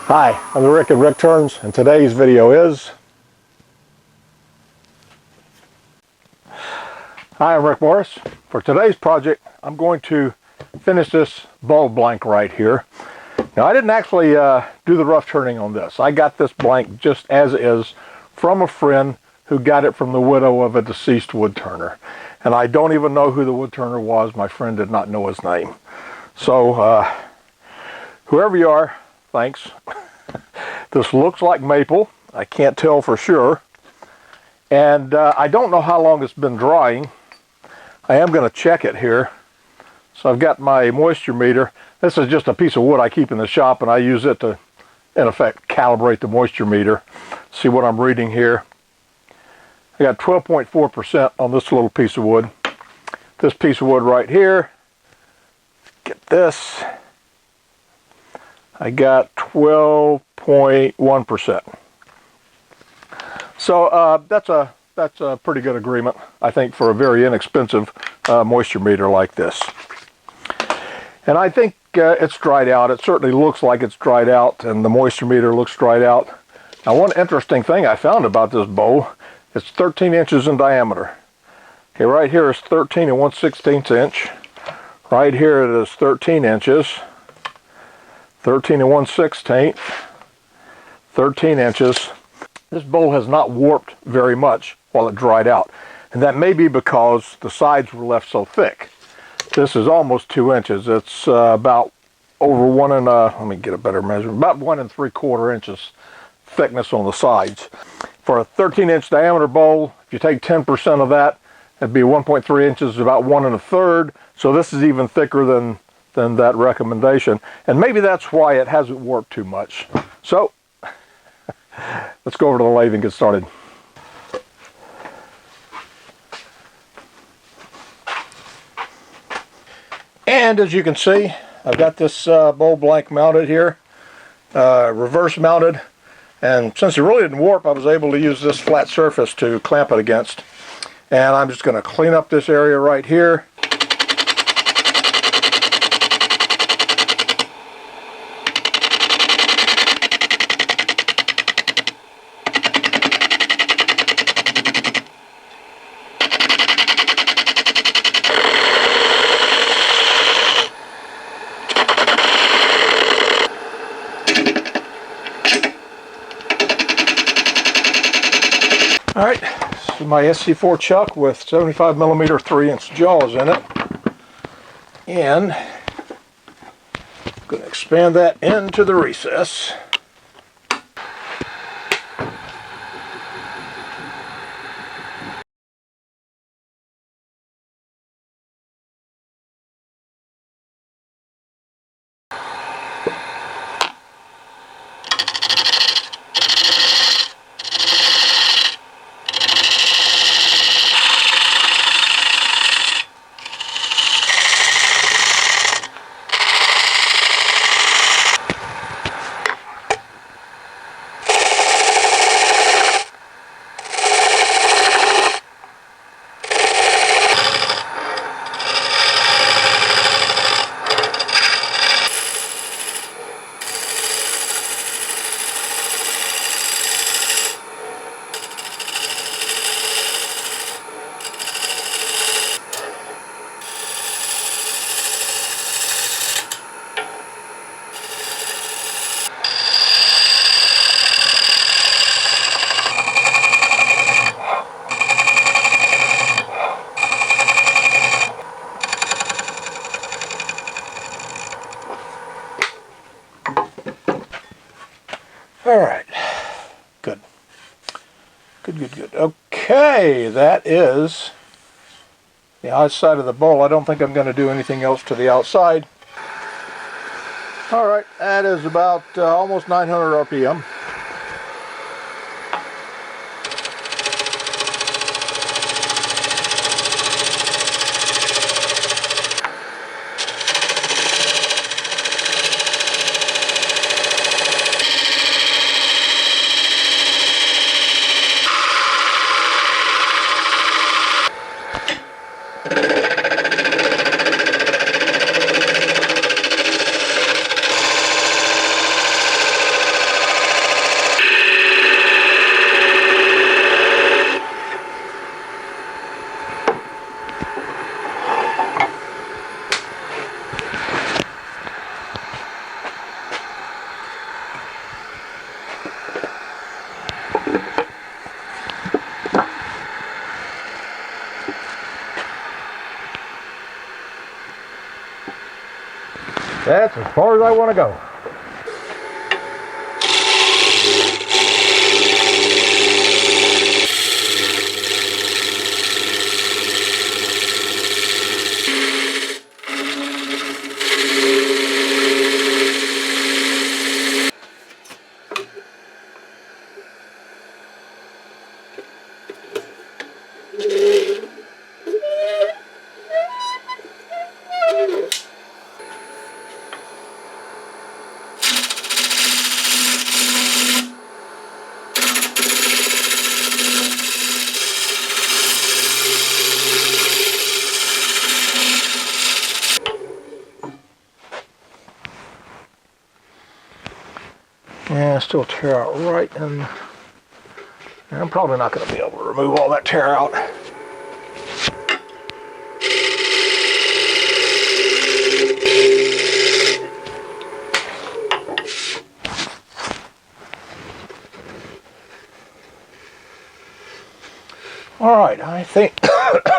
Hi, I'm Rick at Rick Turns, and today's video is... Hi, I'm Rick Morris. For today's project, I'm going to finish this bowl blank right here. Now, I didn't actually do the rough turning on this. I got this blank just as is from a friend who got it from the widow of a deceased wood turner. And I don't even know who the wood turner was. My friend did not know his name. So, whoever you are, thanks. This looks like maple. I can't tell for sure. And I don't know how long it's been drying. I am going to check it here. So I've got my moisture meter. This is just a piece of wood I keep in the shop, and I use it to, in effect, calibrate the moisture meter. See what I'm reading here. I got 12.4% on this little piece of wood. This piece of wood right here, get this, I got 12.1%. So that's a pretty good agreement, I think, for a very inexpensive moisture meter like this. And I think it's dried out. It certainly looks like it's dried out, and the moisture meter looks dried out. Now, one interesting thing I found about this bowl, it's 13 inches in diameter. Okay, right here is 13 and 1/16 inch. Right here it is 13 inches. 13 and 1/16, 13 inches. This bowl has not warped very much while it dried out. And that may be because the sides were left so thick. This is almost 2 inches. It's about over let me get a better measurement, about 1 3/4 inches thickness on the sides. For a 13-inch diameter bowl, if you take 10% of that, it'd be 1.3 inches, about 1 1/3. So this is even thicker than that recommendation. And maybe that's why it hasn't warped too much. So let's go over to the lathe and get started. And as you can see, I've got this bowl blank mounted here, reverse mounted. And since it really didn't warp, I was able to use this flat surface to clamp it against. And I'm just going to clean up this area right here. All right, this is my SC4 chuck with 75mm 3-inch jaws in it. And I'm going to expand that into the recess. All right, good. Good. Okay, that is the outside of the bowl. I don't think I'm going to do anything else to the outside. All right, that is about almost 900 RPM. That's as far as I want to go. Yeah, still tear out right, and I'm probably not going to be able to remove all that tear out. All right, I think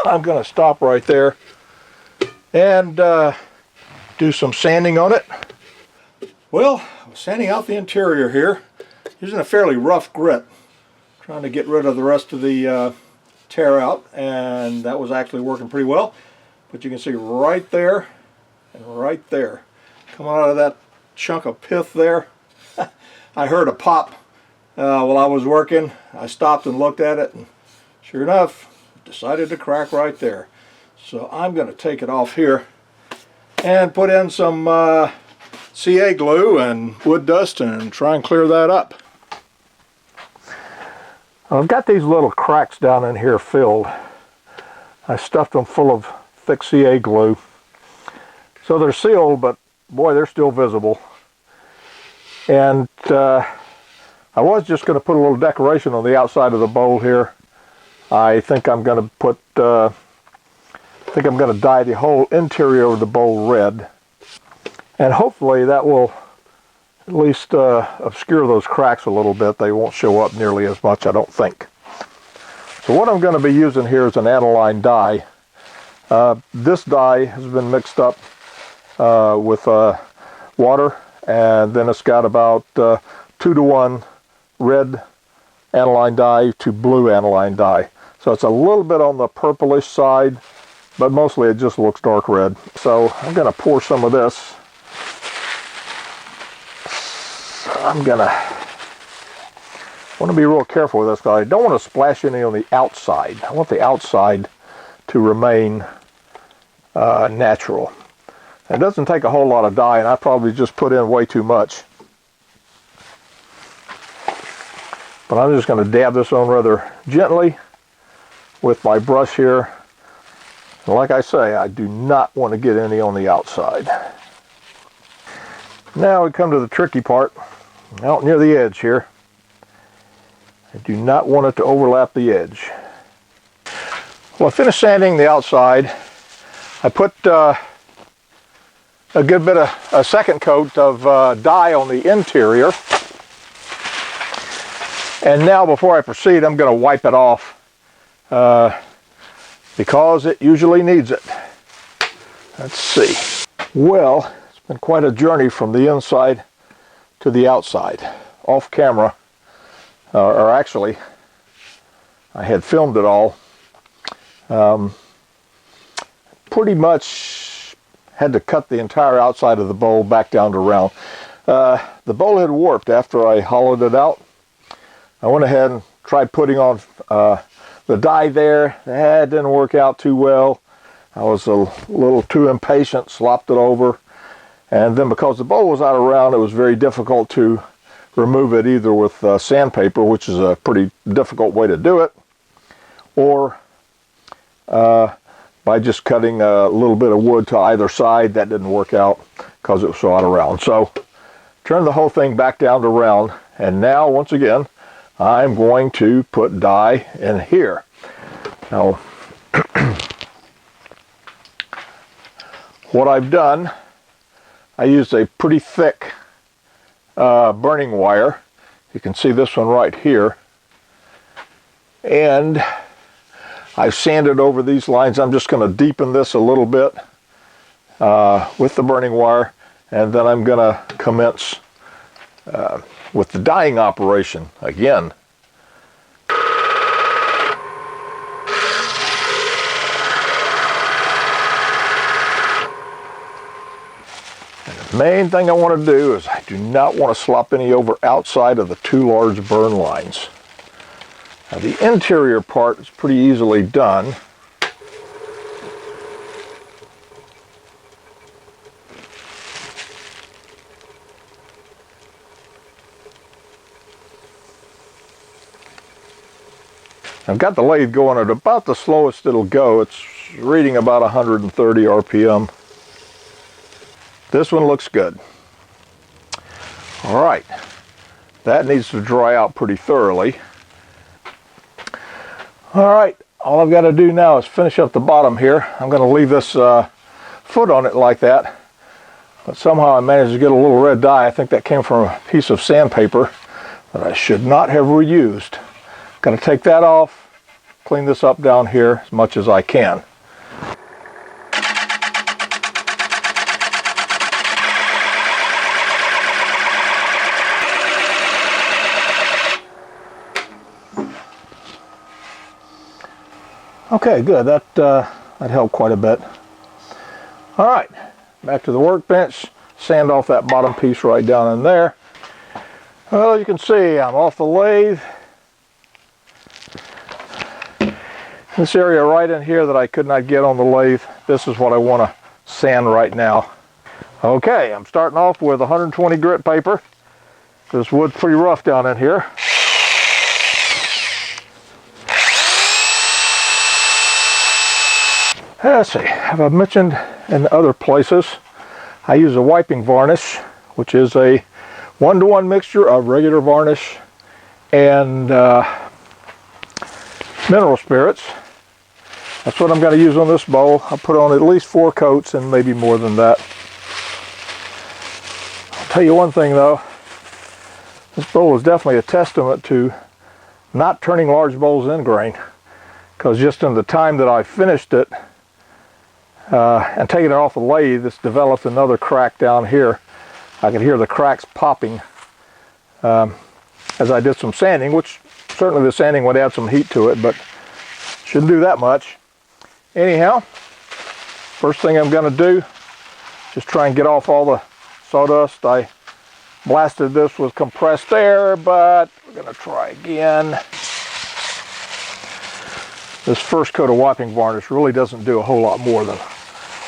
I'm going to stop right there and do some sanding on it. Well, I'm sanding out the interior here using a fairly rough grit, trying to get rid of the rest of the tear out, and that was actually working pretty well. But you can see right there and right there, coming out of that chunk of pith there, I heard a pop while I was working. I stopped and looked at it, and sure enough, it decided to crack right there. So I'm going to take it off here and put in some CA glue and wood dust and try and clear that up. I've got these little cracks down in here filled. I stuffed them full of thick CA glue. So they're sealed, but boy, they're still visible. And I was just going to put a little decoration on the outside of the bowl here. I think I'm going to put, I think I'm going to dye the whole interior of the bowl red. And hopefully that will at least obscure those cracks a little bit. They won't show up nearly as much, I don't think. So what I'm going to be using here is an aniline dye. This dye has been mixed up with water, and then it's got about 2-to-1 red aniline dye to blue aniline dye. So it's a little bit on the purplish side, but mostly it just looks dark red. So I'm going to pour some of this. I'm going to want to be real careful with this, because I don't want to splash any on the outside. I want the outside to remain natural. It doesn't take a whole lot of dye, and I probably just put in way too much. But I'm just going to dab this on rather gently with my brush here. And like I say, I do not want to get any on the outside. Now we come to the tricky part, out near the edge here. I do not want it to overlap the edge. Well, I finished sanding the outside. I put a good bit of a second coat of dye on the interior. And now before I proceed, I'm going to wipe it off because it usually needs it. Let's see. Well, it's been quite a journey from the inside to the outside. Off camera, or actually, I had filmed it all. Pretty much had to cut the entire outside of the bowl back down to round. The bowl had warped after I hollowed it out. I went ahead and tried putting on the dye there. That didn't work out too well. I was a little too impatient, slopped it over. And then because the bowl was out of round, it was very difficult to remove it either with sandpaper, which is a pretty difficult way to do it, or by just cutting a little bit of wood to either side. That didn't work out because it was so out of round. So turn the whole thing back down to round, and now once again I'm going to put dye in here. Now what I've done, I used a pretty thick burning wire. You can see this one right here, and I've sanded over these lines. I'm just going to deepen this a little bit with the burning wire, and then I'm going to commence with the dyeing operation again. The main thing I want to do is I do not want to slop any over outside of the two large burn lines. Now the interior part is pretty easily done. I've got the lathe going at about the slowest it'll go. It's reading about 130 RPM. This one looks good. All right, that needs to dry out pretty thoroughly. All right, all I've got to do now is finish up the bottom here. I'm going to leave this foot on it like that, but somehow I managed to get a little red dye. I think that came from a piece of sandpaper that I should not have reused. Got to take that off, clean this up down here as much as I can. Okay, good. That helped quite a bit. All right, back to the workbench. Sand off that bottom piece right down in there. Well, you can see I'm off the lathe. This area right in here that I could not get on the lathe, this is what I want to sand right now. Okay, I'm starting off with 120 grit paper. This wood's pretty rough down in here. Let's see, have I mentioned in other places, I use a wiping varnish, which is a 1-to-1 mixture of regular varnish and mineral spirits. That's what I'm going to use on this bowl. I'll put on at least 4 coats and maybe more than that. I'll tell you one thing though, this bowl is definitely a testament to not turning large bowls in grain, because just in the time that I finished it and taking it off the lathe, it's developed another crack down here. I can hear the cracks popping as I did some sanding, which certainly the sanding would add some heat to it, but shouldn't do that much. Anyhow, first thing I'm going to do, just try and get off all the sawdust. I blasted this with compressed air, but we're going to try again. This first coat of wiping varnish really doesn't do a whole lot more than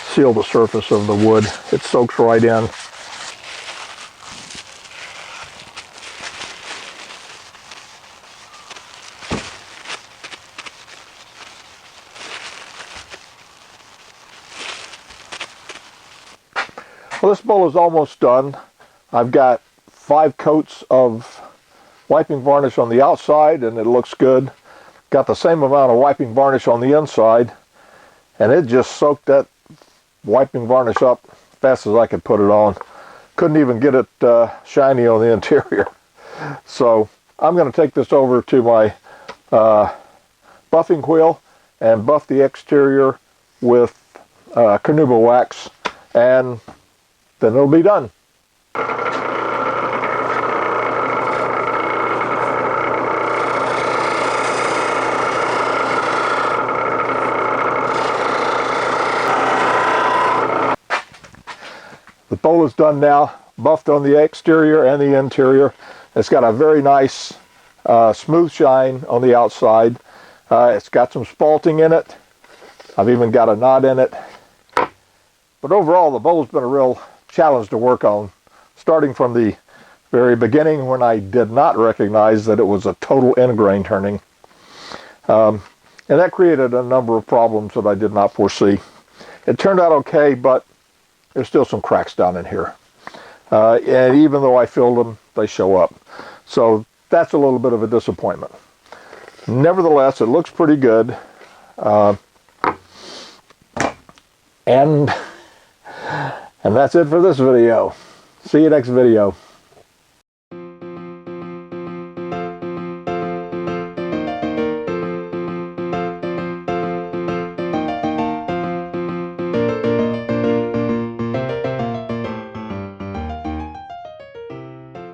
seal the surface of the wood. It soaks right in. Well, this bowl is almost done. I've got 5 coats of wiping varnish on the outside and it looks good. Got the same amount of wiping varnish on the inside, and it just soaked that wiping varnish up fast as I could put it on. Couldn't even get it shiny on the interior. So I'm going to take this over to my buffing wheel and buff the exterior with carnauba wax, and then it'll be done. The bowl is done now, buffed on the exterior and the interior. It's got a very nice smooth shine on the outside. It's got some spalting in it. I've even got a knot in it. But overall, the bowl's been a real challenge to work on, starting from the very beginning when I did not recognize that it was a total end grain turning. And that created a number of problems that I did not foresee. It turned out okay, but there's still some cracks down in here. And even though I filled them, they show up. So that's a little bit of a disappointment. Nevertheless, it looks pretty good. And that's it for this video. See you next video.